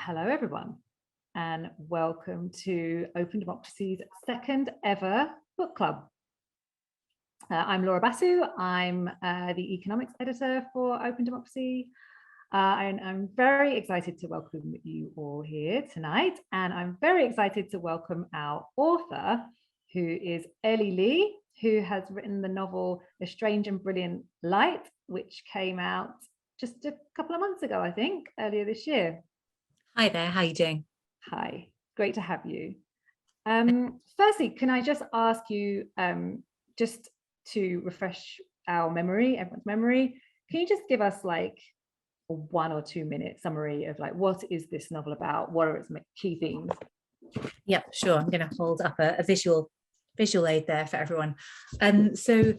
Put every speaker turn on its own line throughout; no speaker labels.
Hello, everyone, and welcome to Open Democracy's second ever book club. I'm Laura Basu. I'm the economics editor for Open Democracy. And I'm very excited to welcome you all here tonight. And I'm very excited to welcome our author, who is Eli Lee, who has written the novel A Strange and Brilliant Light, which came out just a couple of months ago, I think, earlier this year.
Hi there, how are you doing?
Hi, great to have you. Firstly, can I just ask you, just to refresh everyone's memory, can you just give us like a 1 or 2 minute summary of like, what is this novel about? What are its key themes?
Yep, sure. I'm going to hold up a visual aid there for everyone. So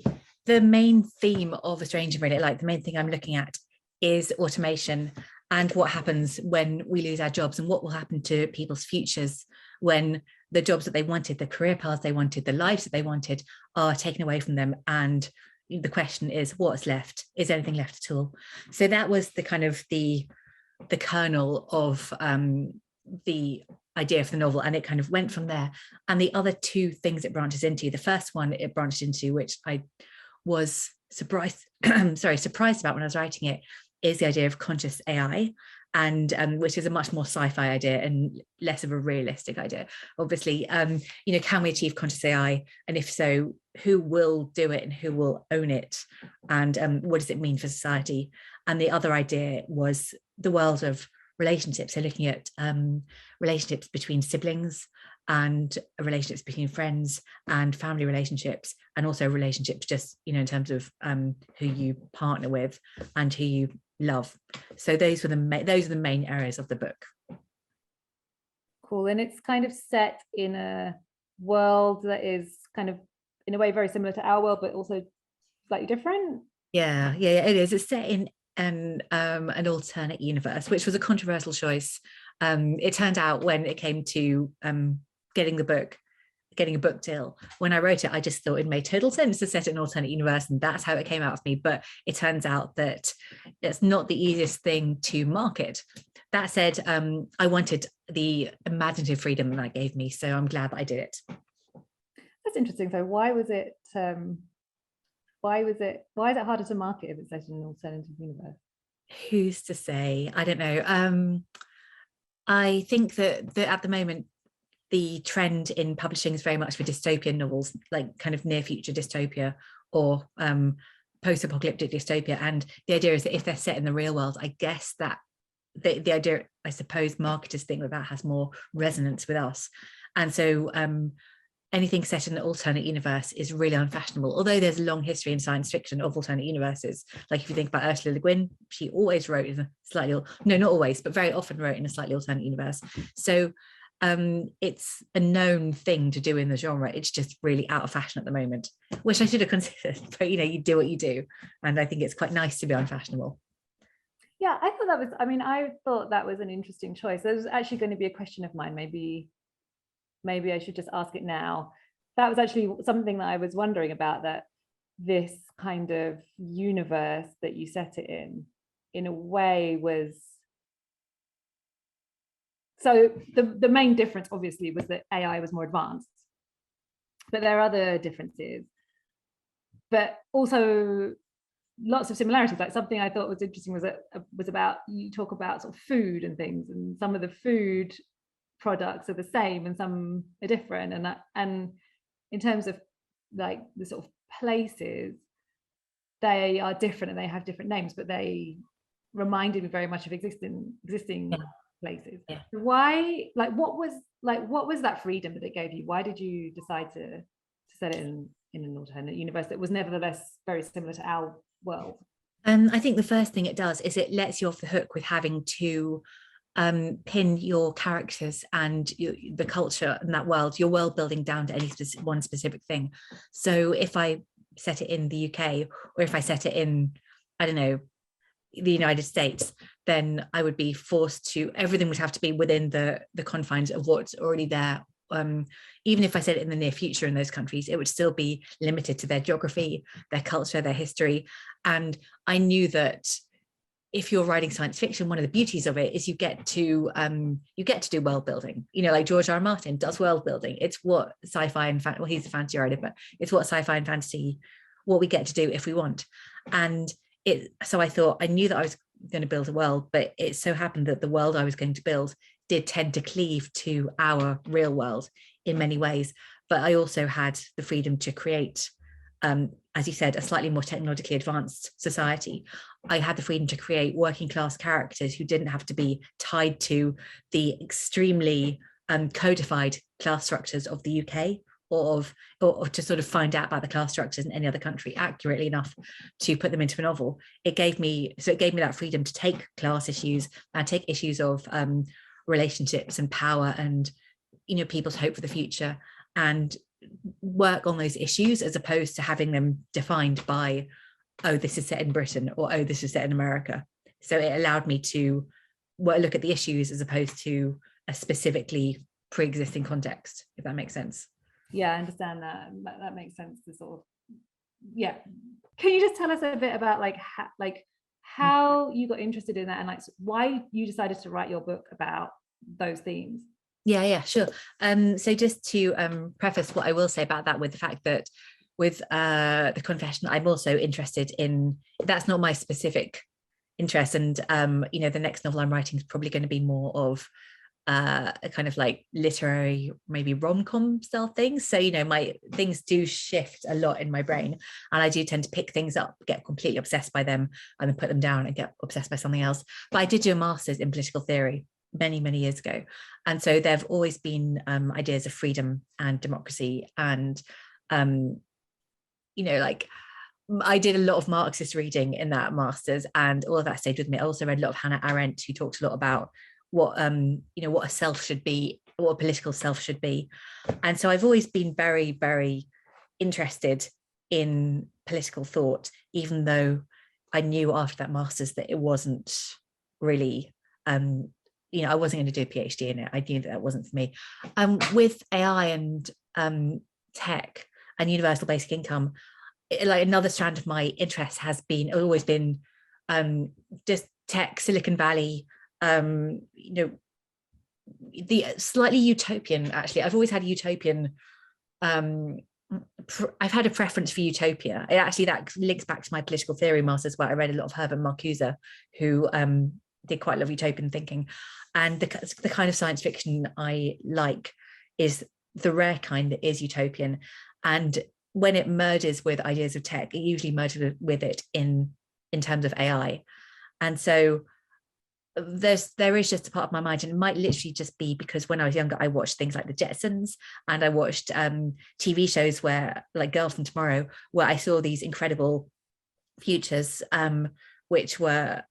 the main theme of A Strange and Brilliant Light, the main thing I'm looking at is automation and what happens when we lose our jobs and what will happen to people's futures when the jobs that they wanted, the career paths they wanted, the lives that they wanted are taken away from them. And the question is, what's left? Is anything left at all? So that was the kind of the kernel of the idea for the novel, and it kind of went from there. And the other two things it branches into, the first one it branched into, which I was surprised about when I was writing it, is the idea of conscious AI, and which is a much more sci-fi idea and less of a realistic idea. Obviously, can we achieve conscious AI? And if so, who will do it and who will own it? And what does it mean for society? And the other idea was the world of relationships. So looking at relationships between siblings and relationships between friends and family relationships, and also relationships just, in terms of who you partner with and who you love. So those are the main areas of the book.
Cool. And it's kind of set in a world that is kind of in a way very similar to our world, but also slightly different.
Yeah, it is. It's set in an alternate universe, which was a controversial choice. It turned out when it came to getting a book deal, when I wrote it, I just thought it made total sense to set it in an alternate universe, and that's how it came out of me. But it turns out that it's not the easiest thing to market. That said, I wanted the imaginative freedom that gave me, so I'm glad that I did it.
That's interesting. So why is it harder to market if it's set in an alternative universe?
Who's to say? I don't know. I think that at the moment, the trend in publishing is very much for dystopian novels, like kind of near future dystopia or post-apocalyptic dystopia. And the idea is that if they're set in the real world, I guess that the idea, I suppose, marketers think that has more resonance with us. And so anything set in an alternate universe is really unfashionable, although there's a long history in science fiction of alternate universes. Like if you think about Ursula Le Guin, she always wrote in a slightly, no, not always, but very often wrote in a slightly alternate universe. So it's a known thing to do in the genre. It's just really out of fashion at the moment, which I should have considered, but you do what you do. And I think it's quite nice to be unfashionable.
Yeah, I thought that was an interesting choice. There's actually going to be a question of mine. Maybe I should just ask it now. That was actually something that I was wondering about, that this kind of universe that you set it in a way was, so the main difference obviously was that AI was more advanced, but there are other differences, but also lots of similarities. Like something I thought was interesting was about, you talk about sort of food and things, and some of the food products are the same and some are different, and in terms of like the sort of places, they are different and they have different names, but they reminded me very much of existing places.
Yeah.
Why, what was that freedom that it gave you? Why did you decide to set it in an alternate universe that was nevertheless very similar to our world?
I think the first thing it does is it lets you off the hook with having to pin your characters and the culture in that world, your world building, down to any one specific thing. So if I set it in the UK, or if I set it in, I don't know, the United States, then I would be forced to, everything would have to be within the confines of what's already there. Even if I said it in the near future in those countries, it would still be limited to their geography, their culture, their history. And I knew that if you're writing science fiction, one of the beauties of it is you get to do world building. You know, like George R. R. Martin does world building. It's what sci-fi and well, he's a fantasy writer, but it's what sci-fi and fantasy, what we get to do if we want. And so I thought, I knew that I was going to build a world, but it so happened that the world I was going to build did tend to cleave to our real world in many ways. But I also had the freedom to create, as you said, a slightly more technologically advanced society. I had the freedom to create working class characters who didn't have to be tied to the extremely codified class structures of the UK, or to sort of find out about the class structures in any other country accurately enough to put them into a novel. It gave me that freedom to take class issues and take issues of relationships and power and, you know, people's hope for the future, and work on those issues, as opposed to having them defined by, oh, this is set in Britain, or oh, this is set in America. So it allowed me to look at the issues as opposed to a specifically pre-existing context, if that makes sense.
Yeah, I understand that. That makes sense. To sort of, yeah. Can you just tell us a bit about how you got interested in that, and like why you decided to write your book about those themes?
Yeah, sure. So just to preface what I will say about that with the fact that with the confession, I'm also interested in, that's not my specific interest. And, you know, the next novel I'm writing is probably going to be more of a kind of like literary, maybe rom-com style things. So, you know, my things do shift a lot in my brain, and I do tend to pick things up, get completely obsessed by them, and then put them down and get obsessed by something else. But I did do a master's in political theory many years ago, and so there have always been ideas of freedom and democracy, and you know, like I did a lot of Marxist reading in that master's, and all of that stayed with me. I also read a lot of Hannah Arendt, who talked a lot about what you know, what a self should be, what a political self should be. And so I've always been very interested in political thought, even though I knew after that master's that it wasn't really you know, I wasn't going to do a PhD in it. I knew that wasn't for me. With AI and tech and universal basic income, like another strand of my interest has always been just tech, Silicon Valley, you know, the slightly utopian, actually. I've always had utopian, I've had a preference for utopia. That links back to my political theory masters, where I read a lot of Herbert Marcuse, who did quite a lot of utopian thinking. And the kind of science fiction I like is the rare kind that is utopian. And when it merges with ideas of tech, it usually merges with it in terms of AI. And so there is just a part of my mind, and it might literally just be because when I was younger, I watched things like the Jetsons, and I watched TV shows where, like Girl from Tomorrow, where I saw these incredible futures, which were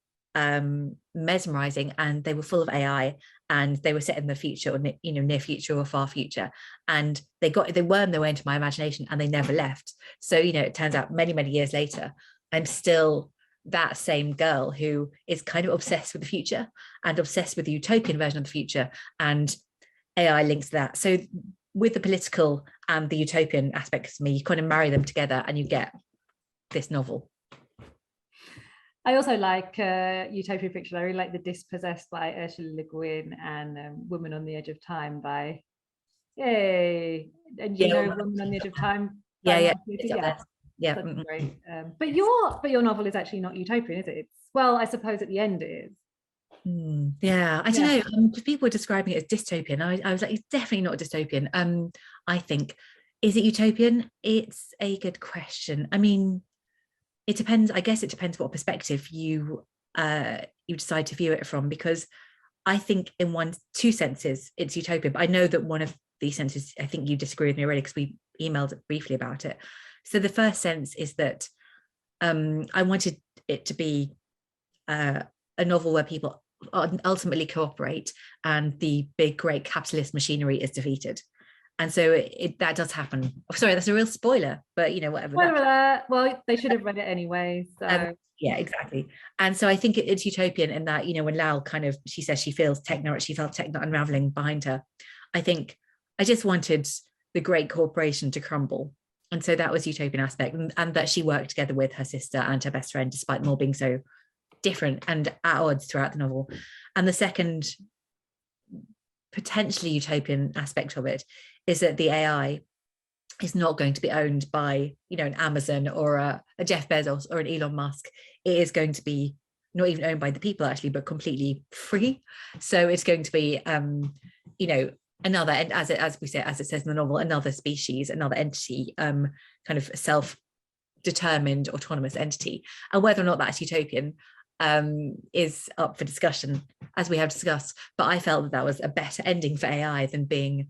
mesmerizing, and they were full of AI, and they were set in the future, or you know, near future or far future, and they wormed their way into my imagination, and they never left. So, you know, it turns out many years later, I'm still that same girl who is kind of obsessed with the future and obsessed with the utopian version of the future, and AI links to that. So with the political and the utopian aspects of me, you kind of marry them together and you get this novel.
I also like utopian fiction. I really like The Dispossessed by Ursula Le Guin, and Woman on the Edge of Time by, yay, and you know, Woman on the Edge of Time.
Yeah.
That's great. But your novel is actually not utopian, is it? Well, I suppose at the end it is.
Yeah, I don't know. People were describing it as dystopian. I was like, it's definitely not a dystopian. I think, is it utopian? It's a good question. I mean, it depends. I guess it depends what perspective you decide to view it from, because I think in two senses it's utopian. But I know that one of these senses, I think you disagree with me already, because we emailed briefly about it. So the first sense is that I wanted it to be a novel where people ultimately cooperate and the big, great capitalist machinery is defeated. And so that does happen. Sorry, that's a real spoiler, but you know, whatever.
Well, they should have read it anyway. So.
Yeah, exactly. And so I think it's utopian in that, you know, when Lal she says she felt techno unraveling behind her. I think I just wanted the great corporation to crumble. And so that was utopian aspect, and that she worked together with her sister and her best friend, despite them all being so different and at odds throughout the novel. And the second potentially utopian aspect of it is that the AI is not going to be owned by, an Amazon or a Jeff Bezos or an Elon Musk. It is going to be not even owned by the people actually, but completely free. So it's going to be, another, and as it says in the novel, another species, another entity, kind of self-determined autonomous entity. And whether or not that's utopian is up for discussion, as we have discussed. But I felt that was a better ending for AI than being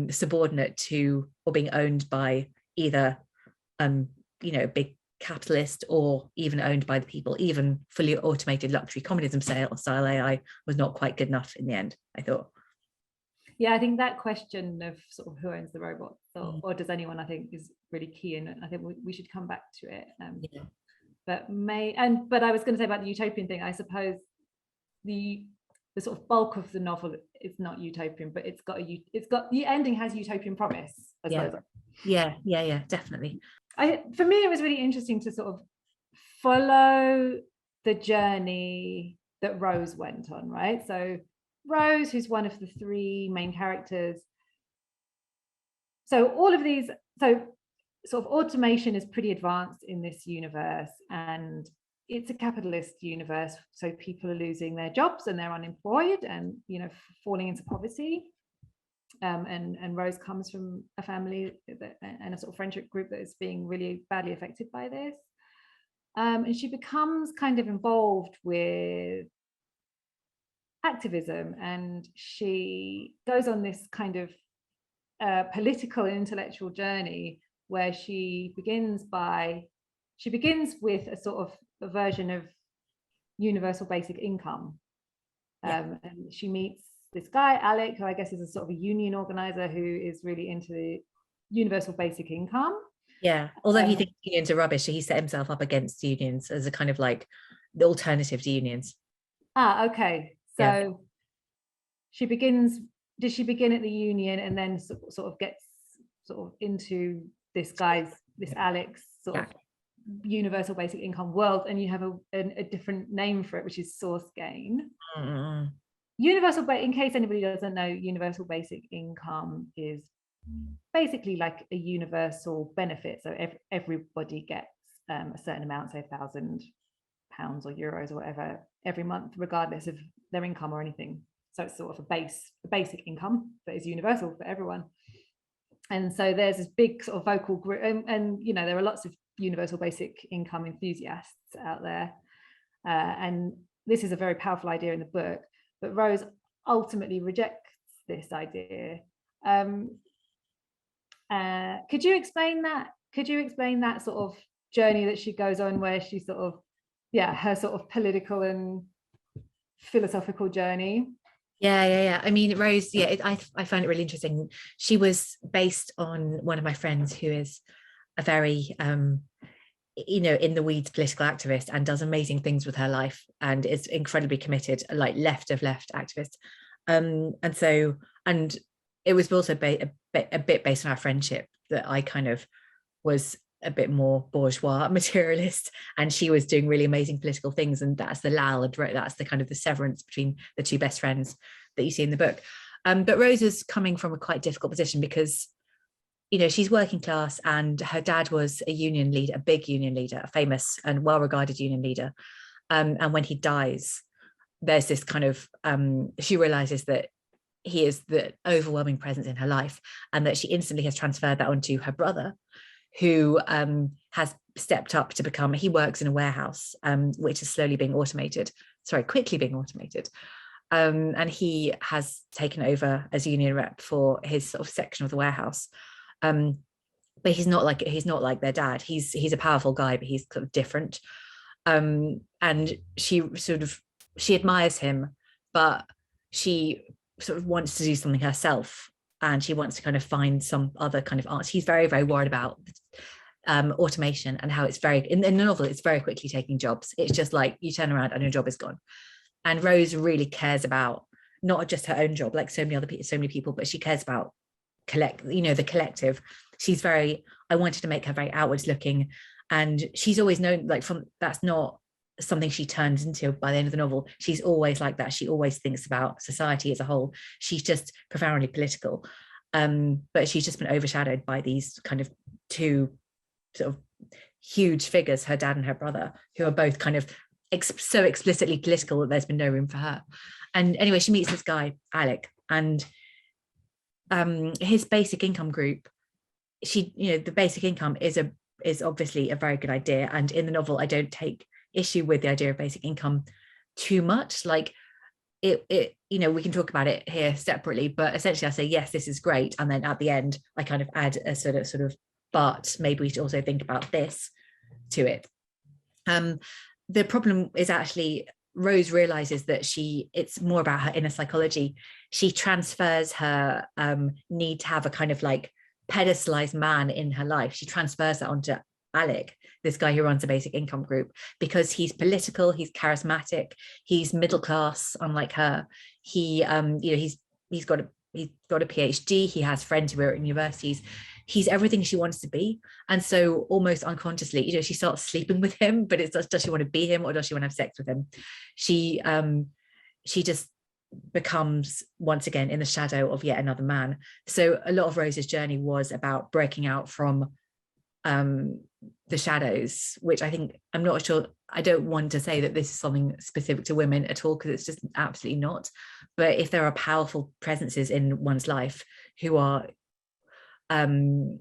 subordinate to or being owned by either big capitalist or even owned by the people. Even fully automated luxury communism style AI was not quite good enough in the end, I thought.
Yeah, I think that question of sort of who owns the robots or does anyone, I think, is really key, and I think we should come back to it. But I was going to say about the utopian thing, I suppose the sort of bulk of the novel is not utopian, but it's got the ending has utopian promise, I suppose.
Yeah, definitely.
For me, it was really interesting to sort of follow the journey that Rose went on, right? So Rose, who's one of the three main characters. So all of these, so sort of automation is pretty advanced in this universe, and it's a capitalist universe. So people are losing their jobs and they're unemployed and, falling into poverty. And Rose comes from a family and a sort of friendship group that is being really badly affected by this. And she becomes kind of involved with activism, and she goes on this kind of political and intellectual journey where she begins with a sort of a version of universal basic income. And she meets this guy, Alec, who I guess is a sort of a union organizer who is really into the universal basic income.
Yeah, although he thinks unions are rubbish, so he set himself up against unions as a kind of like the alternative to unions.
Okay. So did she begin at the union and then sort of gets sort of into this Alex sort of universal basic income world, and you have a different name for it, which is source gain. Universal, but in case anybody doesn't know, universal basic income is basically like a universal benefit. So everybody gets a certain amount, say £1,000 or euros or whatever every month, regardless of their income or anything. So it's sort of a basic income that is universal for everyone. And so there's this big sort of vocal group, and there are lots of universal basic income enthusiasts out there, and this is a very powerful idea in the book. But Rose ultimately rejects this idea. Could you explain that? Could you explain that sort of journey that she goes on, where she sort of, her sort of political and philosophical journey?
Yeah. I mean, Rose, I find it really interesting. She was based on one of my friends who is a very, in the weeds political activist and does amazing things with her life and is incredibly committed, like left activist. And it was also a bit based on our friendship that I kind of was a bit more bourgeois materialist, and she was doing really amazing political things, and that's the lull, that's the kind of the severance between the two best friends that you see in the book. But Rose was coming from a quite difficult position because she's working class, and her dad was a union leader, a big union leader, a famous and well-regarded union leader, and when he dies, there's this kind of she realizes that he is the overwhelming presence in her life, and that she instantly has transferred that onto her brother, who has stepped up to become, he works in a warehouse, which is quickly being automated. And he has taken over as union rep for his sort of section of the warehouse. But he's not like their dad. He's a powerful guy, but he's kind of different. And she admires him, but she sort of wants to do something herself, and she wants to kind of find some other kind of art. He's very, very worried about automation and how it's in the novel, it's very quickly taking jobs. It's just like you turn around and your job is gone. And Rose really cares about not just her own job, like so many people, but she cares about the collective. I wanted to make her very outwards looking, and she's always known, like, from that's not something she turns into by the end of the novel. She's always like that. She always thinks about society as a whole. She's just profoundly political. But she's just been overshadowed by these kind of two sort of huge figures, her dad and her brother, who are both kind of so explicitly political that there's been no room for her. And anyway, she meets this guy, Alec, and his basic income group, the basic income is obviously a very good idea. And in the novel, I don't take issue with the idea of basic income too much. Like it we can talk about it here separately, but essentially I say, yes, this is great. And then at the end, I kind of add a sort of, but maybe we should also think about this to it. The problem is actually Rose realizes that it's more about her inner psychology. She transfers her need to have a kind of like pedestalized man in her life. She transfers that onto Alec, this guy who runs a basic income group, because he's political, he's charismatic, he's middle class, unlike her. He's got a PhD, he has friends who are at universities. He's everything she wants to be. And so almost unconsciously, she starts sleeping with him, but it's just, does she want to be him or does she want to have sex with him? She just becomes once again in the shadow of yet another man. So a lot of Rose's journey was about breaking out from the shadows, which I'm not sure, I don't want to say that this is something specific to women at all, because it's just absolutely not. But if there are powerful presences in one's life who are kind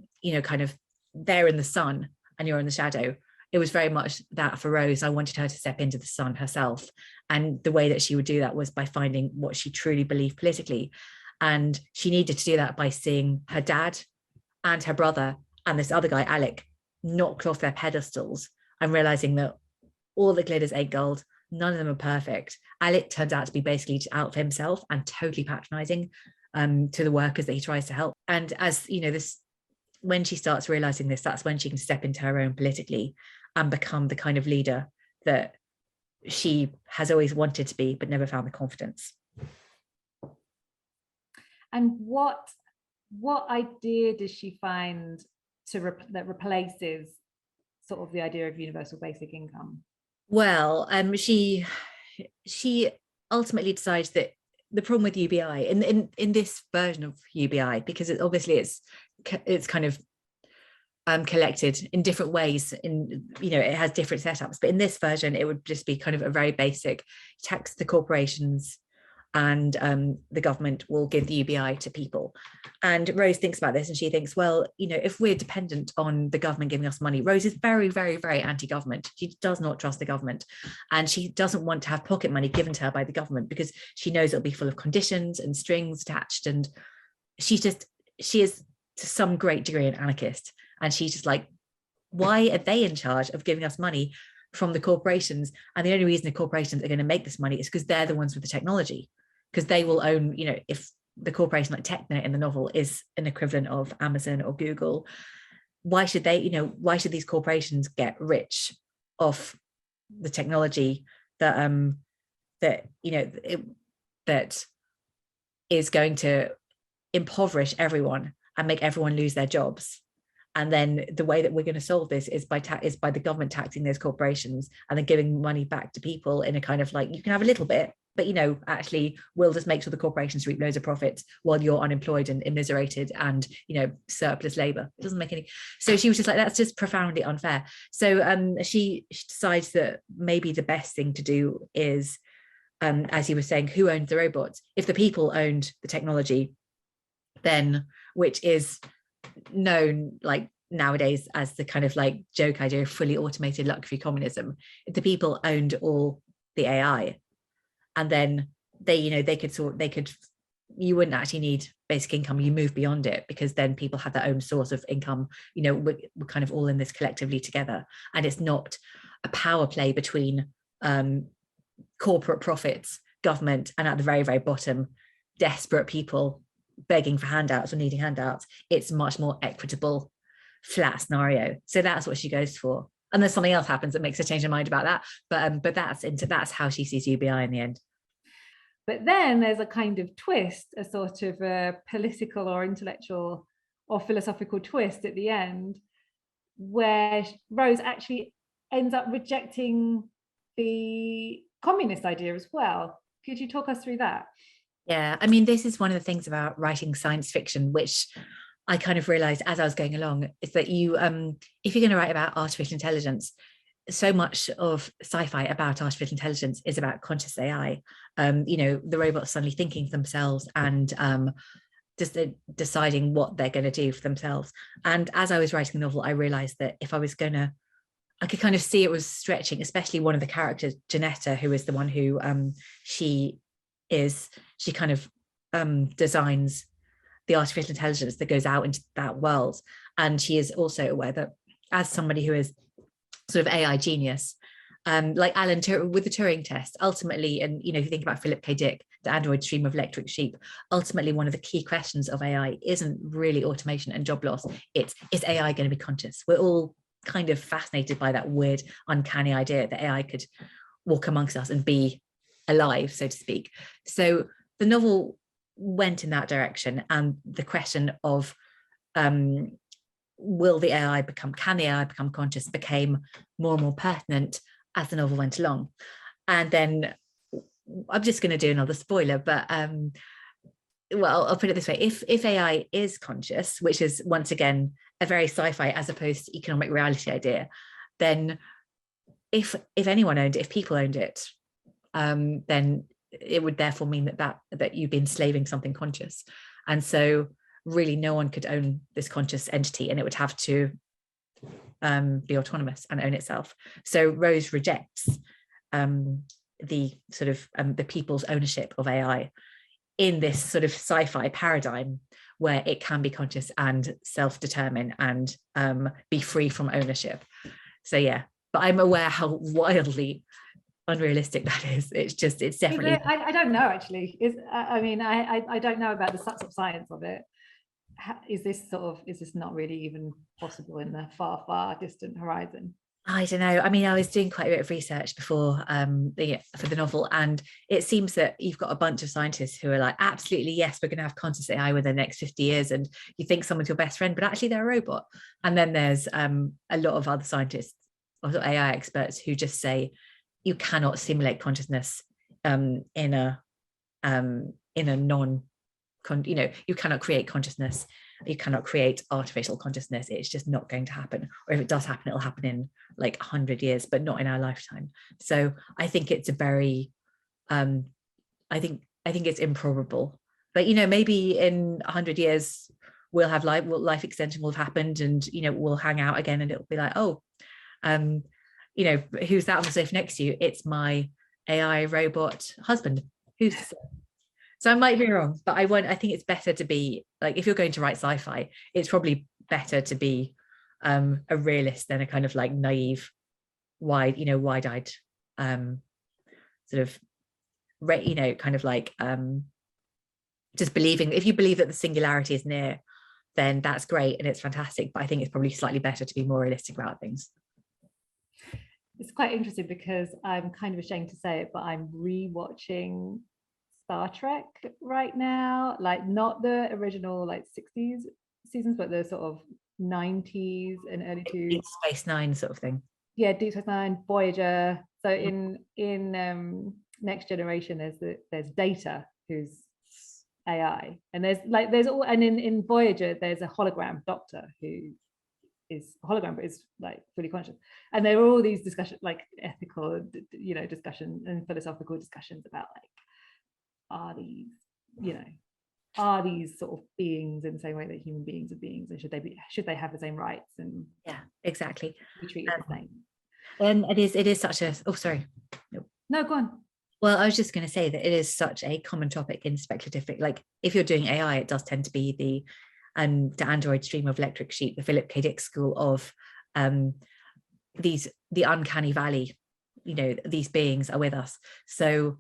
of there in the sun and you're in the shadow, it was very much that for Rose. I wanted her to step into the sun herself, and the way that she would do that was by finding what she truly believed politically. And she needed to do that by seeing her dad and her brother and this other guy, Alec, knocked off their pedestals and realizing that all the glitters ain't gold, none of them are perfect. Alec turns out to be basically out for himself and totally patronizing to the workers that he tries to help. And as when she starts realizing this, that's when she can step into her own politically and become the kind of leader that she has always wanted to be, but never found the confidence.
And what idea does she find that replaces sort of the idea of universal basic income?
Well, she ultimately decides that the problem with UBI in this version of UBI, because it's kind of collected in different ways, it has different setups, but in this version it would just be kind of a very basic tax the corporations, and the government will give the UBI to people. And Rose thinks about this and she thinks, well, if we're dependent on the government giving us money, Rose is very, very, very anti-government. She does not trust the government, and she doesn't want to have pocket money given to her by the government because she knows it'll be full of conditions and strings attached. And she is to some great degree an anarchist, and she's just like, why are they in charge of giving us money from the corporations? And the only reason the corporations are going to make this money is because they're the ones with the technology, because they will own, if the corporation like Technet in the novel is an equivalent of Amazon or Google, why should these corporations get rich off the technology that is going to impoverish everyone and make everyone lose their jobs? And then the way that we're going to solve this is by the government taxing those corporations and then giving money back to people in a kind of like, you can have a little bit, but actually we'll just make sure the corporations reap loads of profits while you're unemployed and immiserated and surplus labor. It doesn't make any. So she was just like, that's just profoundly unfair. So she decides that maybe the best thing to do is, as he was saying, who owns the robots? If the people owned the technology, then, which is known like nowadays as the kind of like joke idea of fully automated luxury communism, if the people owned all the AI, and then you wouldn't actually need basic income, you move beyond it, because then people have their own source of income. We're kind of all in this collectively together, and it's not a power play between corporate profits, government, and at the very, very bottom, desperate people begging for handouts or needing handouts. It's much more equitable, flat scenario. So that's what she goes for. And then something else happens that makes her change her mind about that. But that's how she sees UBI in the end.
But then there's a kind of twist, a sort of a political or intellectual or philosophical twist at the end, where Rose actually ends up rejecting the communist idea as well. Could you talk us through that?
Yeah, I mean, this is one of the things about writing science fiction, which I kind of realized as I was going along, is that you, if you're going to write about artificial intelligence, so much of sci-fi about artificial intelligence is about conscious AI. The robots suddenly thinking for themselves and just deciding what they're going to do for themselves. And as I was writing the novel, I realized that if I was going to, I could kind of see it was stretching, especially one of the characters, Janetta, who is the one who she kind of designs the artificial intelligence that goes out into that world. And she is also aware that as somebody who is sort of AI genius, like Alan with the Turing test, ultimately, and if you think about Philip K. Dick, the android stream of electric sheep, ultimately one of the key questions of AI isn't really automation and job loss. It's, is AI going to be conscious? We're all kind of fascinated by that weird, uncanny idea that AI could walk amongst us and be alive, so to speak. So the novel went in that direction, and the question of can the AI become conscious became more and more pertinent as the novel went along. And then I'm just going to do another spoiler, but well, I'll put it this way: if AI is conscious, which is once again a very sci-fi as opposed to economic reality idea, then if anyone owned it, if people owned it, then it would therefore mean that you've been enslaving something conscious. And so really no one could own this conscious entity, and it would have to be autonomous and own itself. So Rose rejects the sort of the people's ownership of AI in this sort of sci-fi paradigm where it can be conscious and self-determine and be free from ownership. So yeah, but I'm aware how wildly unrealistic that is. It's definitely.
I don't know actually. I don't know about the sort of science of it. Is this not really even possible in the far distant horizon?
I don't know. I mean, I was doing quite a bit of research before for the novel, and it seems that you've got a bunch of scientists who are like, absolutely, yes, we're going to have conscious AI within the next 50 years, and you think someone's your best friend, but actually they're a robot. And then there's a lot of other scientists, or AI experts, who just say you cannot simulate consciousness in a non, you cannot create consciousness. You cannot create artificial consciousness. It's just not going to happen. Or if it does happen, it'll happen in like 100 years, but not in our lifetime. So I think it's a very, I think it's improbable. But maybe in 100 years we'll have life extension will have happened, and we'll hang out again, and it'll be like, oh, who's that on the sofa next to you? It's my AI robot husband. Who's to say? So I might be wrong, but I think it's better to be like, if you're going to write sci-fi, it's probably better to be a realist than a kind of like naive, wide-eyed sort of, kind of like just believing. If you believe that the singularity is near, then that's great and it's fantastic. But I think it's probably slightly better to be more realistic about things.
It's quite interesting because I'm kind of ashamed to say it, but I'm rewatching Star Trek right now, like not the original like 60s seasons, but the sort of 90s and early 2000s.
Deep Space Nine sort of thing.
Yeah, Deep Space Nine, Voyager. So in Next Generation, there's Data, who's AI, and in Voyager there's a hologram doctor who is a hologram but is like fully conscious, and there are all these discussions, like ethical discussion and philosophical discussions about like, are these sort of beings in the same way that human beings are beings, and should they have the same rights, and
yeah, exactly,
be treated the same.
And it is such a sorry,
no, go on.
Well, I was just going to say that it is such a common topic in speculative, like if you're doing AI, it does tend to be the android stream of electric sheep, the Philip K. Dick school of the uncanny valley. These beings are with us. So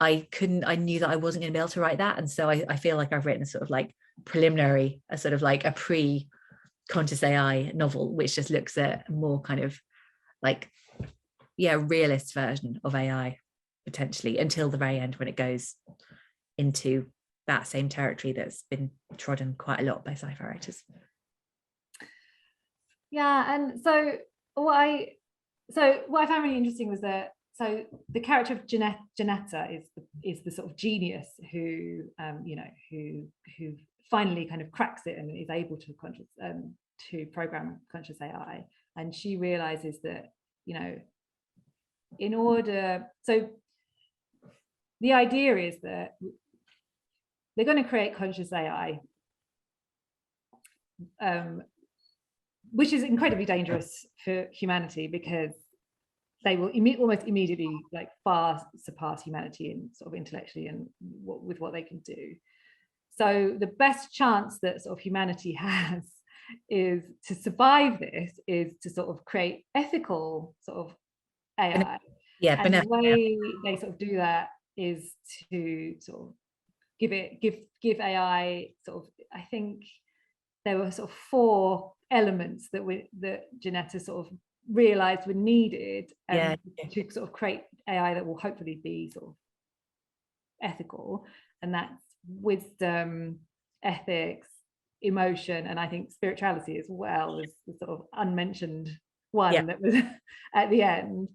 I knew that I wasn't going to be able to write that, and so I feel like I've written a sort of like preliminary, a sort of like a pre-conscious AI novel, which just looks at a more kind of like realist version of AI, potentially, until the very end when it goes into that same territory that's been trodden quite a lot by sci-fi writers.
Yeah, and so what I found really interesting was that so the character of Janetta is the sort of genius who who finally kind of cracks it and is able to program conscious AI. And she realizes that, so the idea is that they're going to create conscious AI, which is incredibly dangerous for humanity, because they will almost immediately far surpass humanity in sort of intellectually and with what they can do. So the best chance that sort of humanity has is to survive this is to sort of create ethical sort of AI. And the way they sort of do that is to sort of give AI sort of, I think there were sort of 4 elements that Janetta sort of realized were needed to sort of create AI that will hopefully be sort of ethical, and that's wisdom, ethics, emotion, and I think spirituality as well is the sort of unmentioned one that was at the end.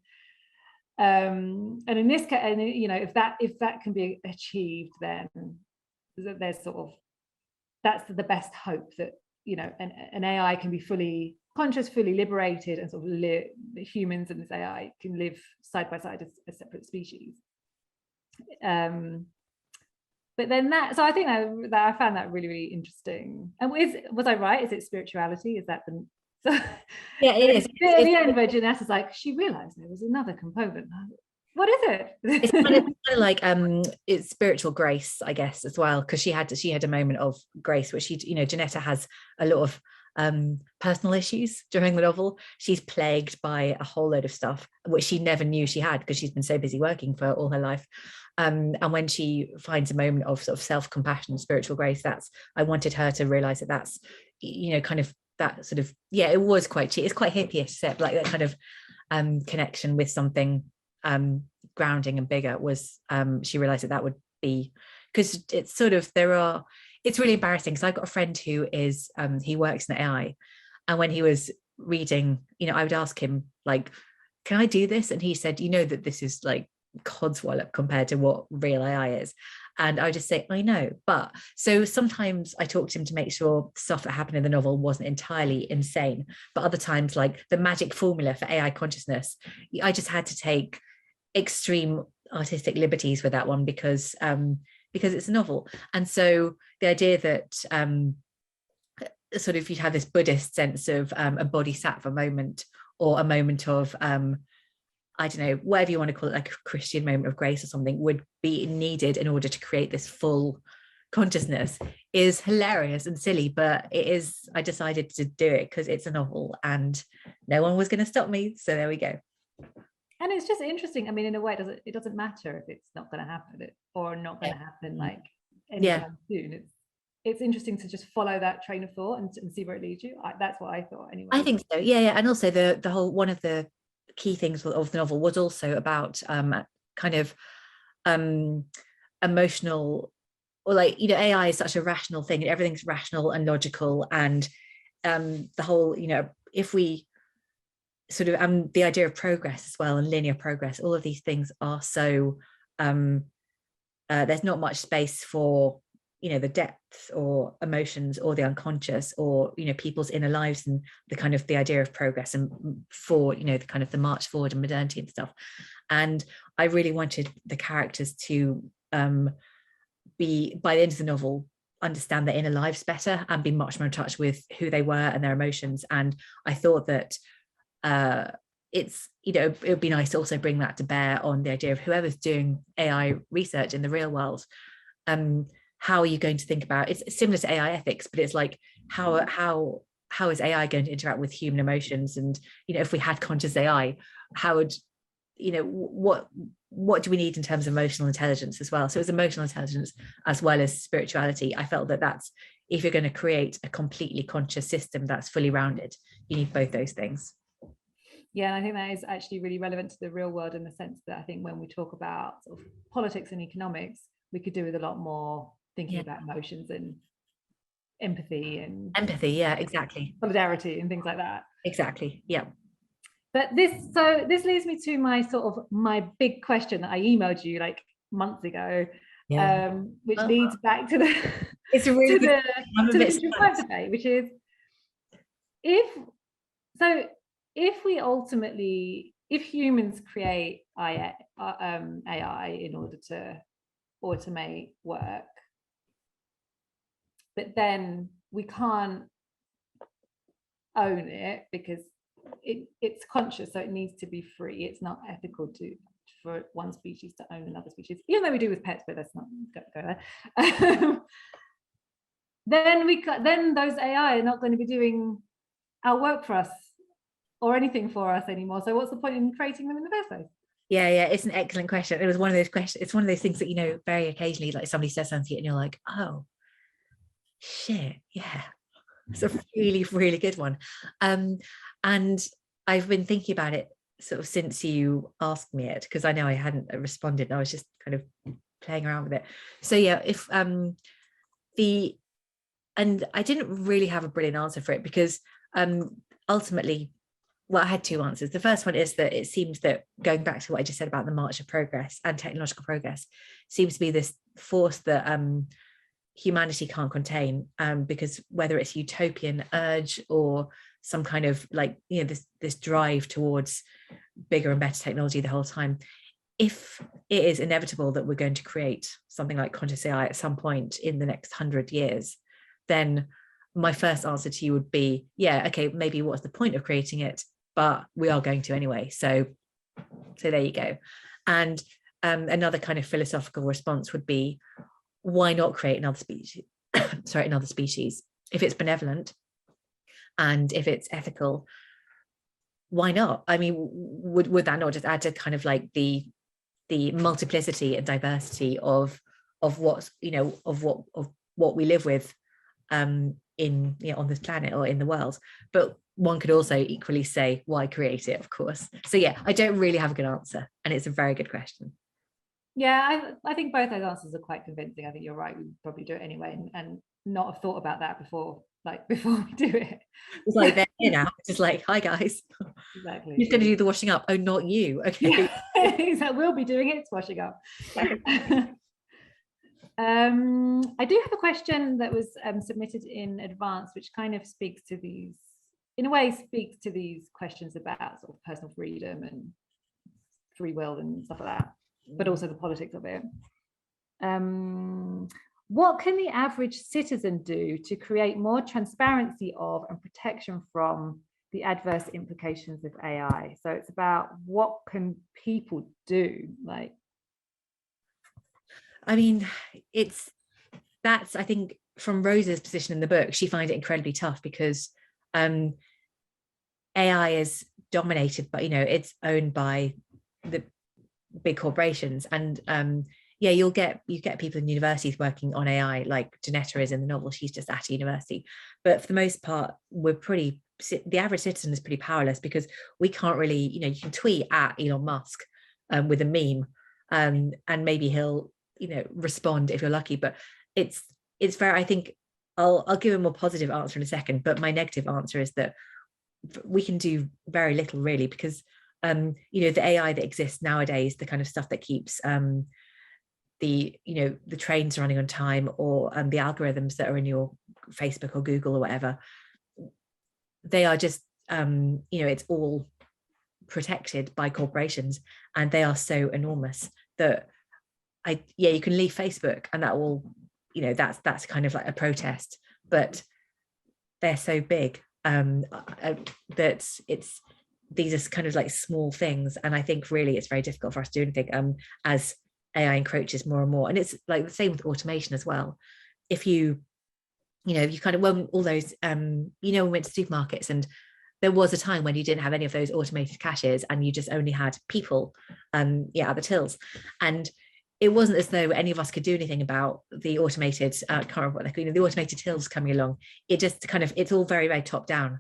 And in this case, and if that can be achieved, then there's sort of, that's the best hope that an AI can be fully conscious, fully liberated, and sort of humans and this AI can live side by side as separate species. But then so I think that I found that really, really interesting. And was I right? Is it spirituality? Is that the
yeah, it is.
At the end where Janetta's like, she realized there was another component. What is it?
It's kind of like it's spiritual grace, I guess, as well, because she had a moment of grace, which Janetta has a lot of personal issues during the novel. She's plagued by a whole load of stuff which she never knew she had, because she's been so busy working for all her life. And when she finds a moment of sort of self-compassion and spiritual grace, I wanted her to realize that's kind of that sort of, it was quite cheap. It's quite hippie-ish, like that kind of connection with something grounding and bigger was, she realized that would be, because it's sort of, it's really embarrassing, because I've got a friend who is he works in AI, and when he was reading, I would ask him like, can I do this? And he said, that this is like codswallop compared to what real AI is. And I would just say, I know. But so sometimes I talked to him to make sure stuff that happened in the novel wasn't entirely insane. But other times, like the magic formula for AI consciousness, I just had to take extreme artistic liberties with that one, because it's a novel. And so the idea that sort of you'd have this Buddhist sense of a bodhisattva moment, or a moment of I don't know, whatever you want to call it, like a Christian moment of grace or something, would be needed in order to create this full consciousness, is hilarious and silly. But I decided to do it because it's a novel and no one was going to stop me. So there we go.
And it's just interesting. I mean, in a way, it doesn't matter if it's not going to happen or not going to happen like anytime soon. It's interesting to just follow that train of thought and see where it leads you. That's what I thought anyway.
I think so. Yeah. And also the whole, one of the key things of the novel was also about kind of emotional, or like, AI is such a rational thing, and everything's rational and logical, and the whole, if we sort of the idea of progress as well, and linear progress, all of these things are so there's not much space for the depth or emotions or the unconscious, or people's inner lives, and the kind of the idea of progress, and for the kind of the march forward and modernity and stuff. And I really wanted the characters to be, by the end of the novel, understand their inner lives better and be much more in touch with who they were and their emotions. And I thought that it's it would be nice to also bring that to bear on the idea of whoever's doing AI research in the real world. How are you going to think about it's similar to AI ethics, but it's like how is AI going to interact with human emotions? And if we had conscious AI, how would what do we need in terms of emotional intelligence as well? So it's emotional intelligence as well as spirituality. I felt that that's, if you're going to create a completely conscious system that's fully rounded, you need both those things.
Yeah, and I think that is actually really relevant to the real world, in the sense that I think when we talk about sort of politics and economics, we could do with a lot more thinking about emotions and empathy,
yeah, exactly,
solidarity and things like that.
Exactly, yeah.
But this leads me to my big question that I emailed you like months ago, which leads back to the
it's a really
to the future of work debate, which is if humans create AI in order to automate work, but then we can't own it because it's conscious, so it needs to be free. It's not ethical for one species to own another species, even though we do with pets, but let's not go there. Then those AI are not going to be doing our work for us or anything for us anymore. So what's the point in creating them in the first place?
Yeah, it's an excellent question. It was one of those questions. It's one of those things that, you know, very occasionally, like somebody says something and you're like, oh, shit, yeah. It's a really, really good one. And I've been thinking about it sort of since you asked me it, because I know I hadn't responded. I was just kind of playing around with it. So yeah, and I didn't really have a brilliant answer for it, because ultimately, well, I had two answers. The first one is that it seems that, going back to what I just said about the march of progress and technological progress, seems to be this force that humanity can't contain, because whether it's utopian urge or some kind of like, you know, this drive towards bigger and better technology the whole time, if it is inevitable that we're going to create something like conscious AI at some point in the next 100 years, then my first answer to you would be, yeah, okay, maybe what's the point of creating it? But we are going to anyway. So there you go. And another kind of philosophical response would be, why not create another species? Another species. If it's benevolent and if it's ethical, why not? I mean, would that not just add to kind of like the multiplicity and diversity of what's, you know, of what we live with in, you know, on this planet or in the world? But one could also equally say, why create it, of course. So yeah, I don't really have a good answer, and it's a very good question.
Yeah, I think both those answers are quite convincing. I think you're right. We would probably do it anyway, and not have thought about that before we do it.
It's like they're here now, just like, hi guys.
Exactly.
Who's going to do the washing up? Oh, not you. Okay.
Yeah, we'll be doing it. It's washing up. I do have a question that was submitted in advance, which kind of speaks to these questions about sort of personal freedom and free will and stuff like that, but also the politics of it. What can the average citizen do to create more transparency of and protection from the adverse implications of AI? So it's about what can people do, like. I
mean, that's I think from Rosa's position in the book, she finds it incredibly tough because AI is dominated by, you know, it's owned by the big corporations, and yeah, you get people in universities working on AI, like Janetta is in the novel. She's just at university, but for the most part, the average citizen is pretty powerless, because we can't really, you know, you can tweet at Elon Musk with a meme, and maybe he'll, you know, respond if you're lucky, but it's very, I think I'll give a more positive answer in a second, but my negative answer is that we can do very little really, because you know, the AI that exists nowadays, the kind of stuff that keeps the trains running on time, or the algorithms that are in your Facebook or Google or whatever, they are just you know, it's all protected by corporations, and they are so enormous that you can leave Facebook and that will, you know, that's kind of like a protest, but they're so big that these are kind of like small thkind, and I think really it's very difficult for us to do anything as AI encroaches more and more. And it's like the same with automation as well. If you kind of, when all those you know, we went to supermarkets and there was a time when you didn't have any of those automated cashiers and you just only had people at the tills, and it wasn't as though any of us could do anything about the automated can't remember what they're called, the automated tills coming along. It just kind of, it's all very, very top down,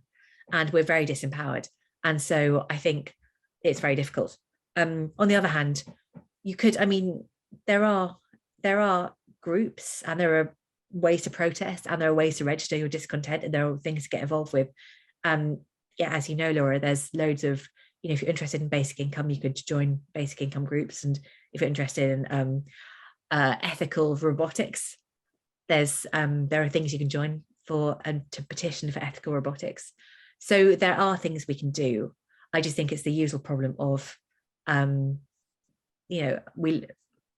and we're very disempowered. And so I think it's very difficult. On the other hand, you could, I mean, there are groups, and there are ways to protest, and there are ways to register your discontent, and there are things to get involved with. As you know, Laura, there's loads of, if you're interested in basic income, you could join basic income groups. And if you're interested in ethical robotics, there are things you can join for and to petition for ethical robotics. So there are things we can do. I just think it's the usual problem of, we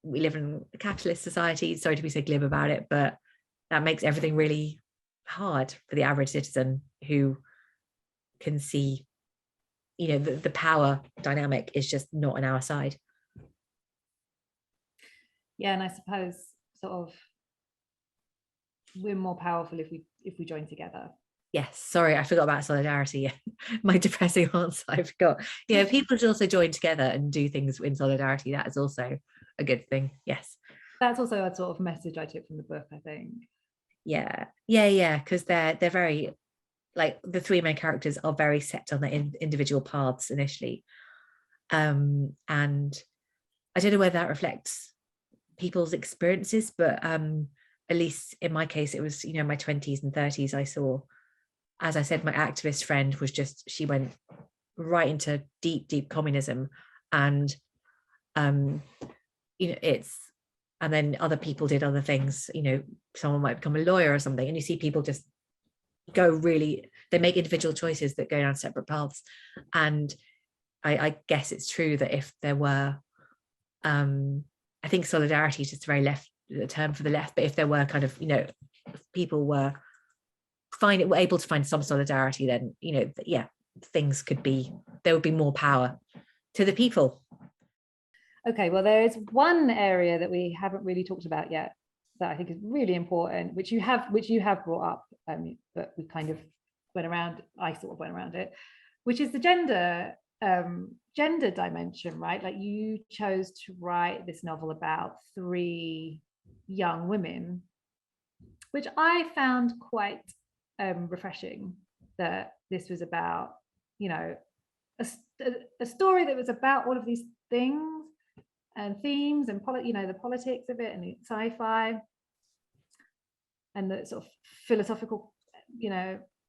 live in a capitalist society. Sorry to be so glib about it, but that makes everything really hard for the average citizen who can see, the power dynamic is just not on our side.
Yeah, and I suppose sort of we're more powerful if we join together.
Yes, sorry, I forgot about solidarity. My depressing answer, I forgot. Yeah, people should also join together and do things in solidarity. That is also a good thing. Yes.
That's also a sort of message I took from the book, I think.
Yeah, because they're very, like, the three main characters are very set on their individual paths initially. And I don't know whether that reflects people's experiences, but at least in my case, it was, my 20s and 30s, I saw, as I said, my activist friend was she went right into deep communism, and and then other people did other things. Someone might become a lawyer or something, and you see people just they make individual choices that go down separate paths. And I guess it's true that if there were, I think solidarity is just very left, the term for the left, but if there were kind of, if people were able to find some solidarity, then, things there would be more power to the people.
Okay, well, there is one area that we haven't really talked about yet that I think is really important, which you have brought up, but we kind of I sort of went around it, which is the gender dimension, right? Like, you chose to write this novel about 3 young women, which I found quite refreshing, that this was about, a story that was about all of these things and themes and the politics of it and the sci-fi and the sort of philosophical,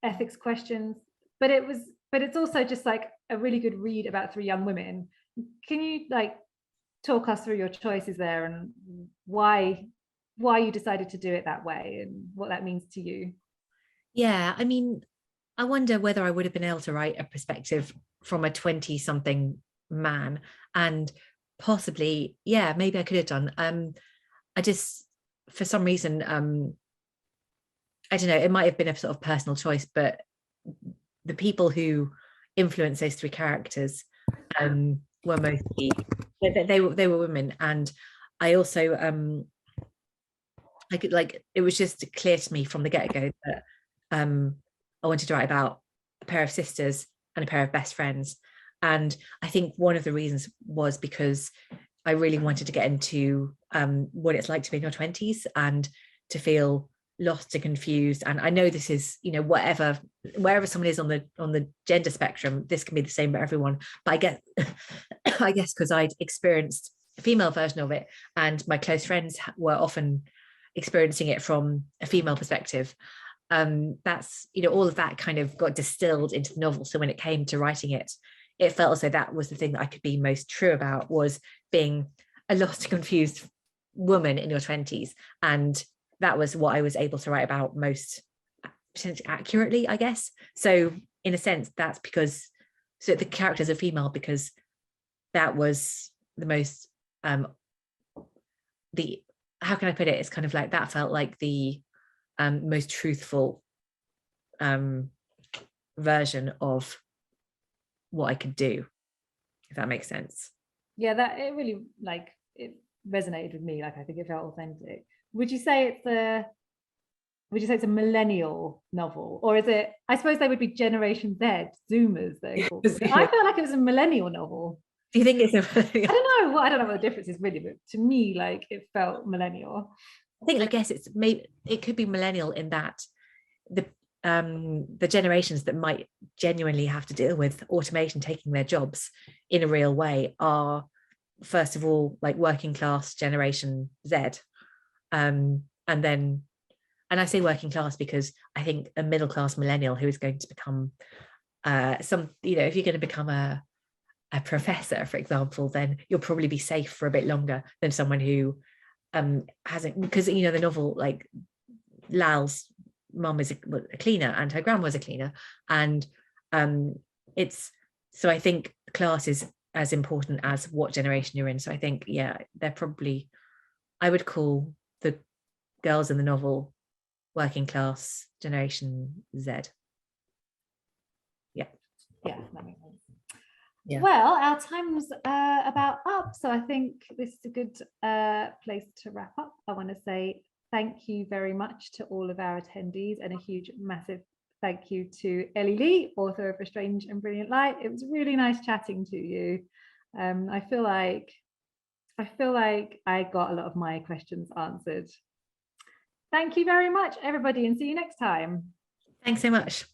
ethics questions. But it's also just like a really good read about 3 young women. Can you talk us through your choices there and why you decided to do it that way and what that means to you?
Yeah, I mean, I wonder whether I would have been able to write a perspective from a 20-something man, and possibly, yeah, maybe I could have done. I just, for some reason, I don't know, it might have been a sort of personal choice, but the people who influenced those 3 characters were mostly, they were women. And I also it was just clear to me from the get-go that I wanted to write about a pair of sisters and a pair of best friends. And I think one of the reasons was because I really wanted to get into what it's like to be in your 20s and to feel lost and confused. And I know this is, wherever someone is on the gender spectrum, this can be the same for everyone. But I guess because I'd experienced a female version of it, and my close friends were often experiencing it from a female perspective. That's, all of that kind of got distilled into the novel. So when it came to writing it, it felt as though that was the thing that I could be most true about, was being a lost and confused woman in your 20s. And that was what I was able to write about most accurately, I guess. So in a sense, that's because, so the characters are female because that was the most, how can I put it? It's kind of like, that felt like the most truthful version of what I could do, if that makes sense.
Yeah, that it really it resonated with me. I think it felt authentic. Would you say it's a millennial novel, or is it? I suppose they would be Generation Z, Zoomers. I felt like it was a millennial novel.
Do you think it's
I don't know. Well, I don't know what the difference is really, but to me, it felt millennial.
I guess it could be millennial in that the generations that might genuinely have to deal with automation taking their jobs in a real way are, first of all, working class Generation Z, and I say working class because I think a middle class millennial who is going to become if you're going to become a a professor, for example, then you'll probably be safe for a bit longer than someone who hasn't, because the novel, like Lal's mum is a cleaner and her grandma was a cleaner, and it's, so I think class is as important as what generation you're in. So I think, yeah, they're probably, I would call the girls in the novel working class, Generation Z. Yeah,
that makes sense.
Yeah.
Well, our time's about up, so I think this is a good place to wrap up. I want to say thank you very much to all of our attendees, and a huge, massive thank you to Eli Lee, author of A Strange and Brilliant Light. It was really nice chatting to you. I feel like I got a lot of my questions answered. Thank you very much, everybody, and see you next time.
Thanks so much.